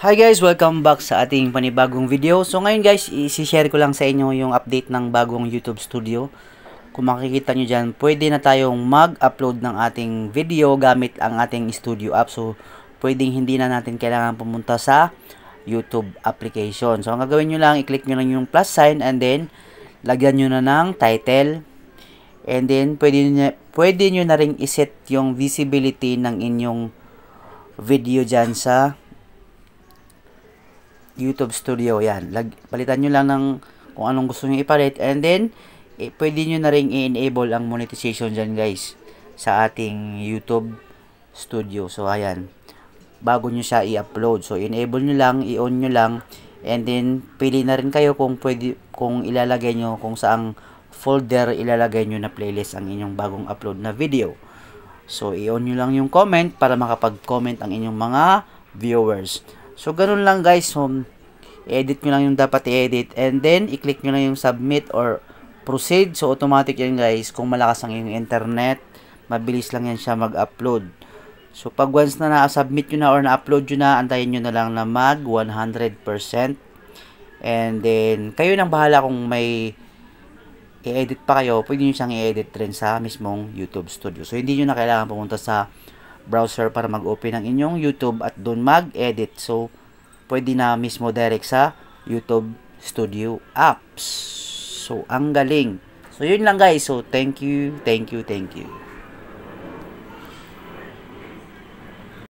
Hi guys! Welcome back sa ating panibagong video. So ngayon guys, i-share ko lang sa inyo yung update ng bagong YouTube Studio. Kung makikita nyo dyan, pwede na tayong mag-upload ng ating video gamit ang ating Studio app. So pwedeng hindi na natin kailangan pumunta sa YouTube application. So ang gagawin nyo lang, i-click nyo lang yung plus sign and then lagyan nyo na ng title. And then pwede nyo na rin iset yung visibility ng inyong video dyan sa YouTube Studio. Yan. Palitan nyo lang ng kung anong gusto nyo ipalit. And then, pwede nyo na rin i-enable ang monetization dyan guys sa ating YouTube Studio. So, ayan. Bago nyo siya i-upload. So, enable nyo lang, i-on nyo lang. And then, pili na rin kayo kung pwede, kung ilalagay nyo, kung saang folder ilalagay nyo na playlist ang inyong bagong upload na video. So, i-on nyo lang yung comment para makapag-comment ang inyong mga viewers. So, ganun lang guys. So, i-edit nyo lang yung dapat i-edit. And then, i-click nyo lang yung submit or proceed. So, automatic yan guys. Kung malakas ang inyong internet, mabilis lang yan siya mag-upload. So, pag once na na-submit nyo na or na-upload nyo na, antayin nyo na lang na mag 100%. And then, kayo nang bahala kung may i-edit pa kayo, pwede nyo siyang i-edit rin sa mismong YouTube Studio. So, hindi nyo na kailangan pumunta sa browser para mag-open ng inyong YouTube at doon mag-edit. So, pwede na mismo direct sa YouTube Studio apps. So, ang galing. So, yun lang guys. So, thank you.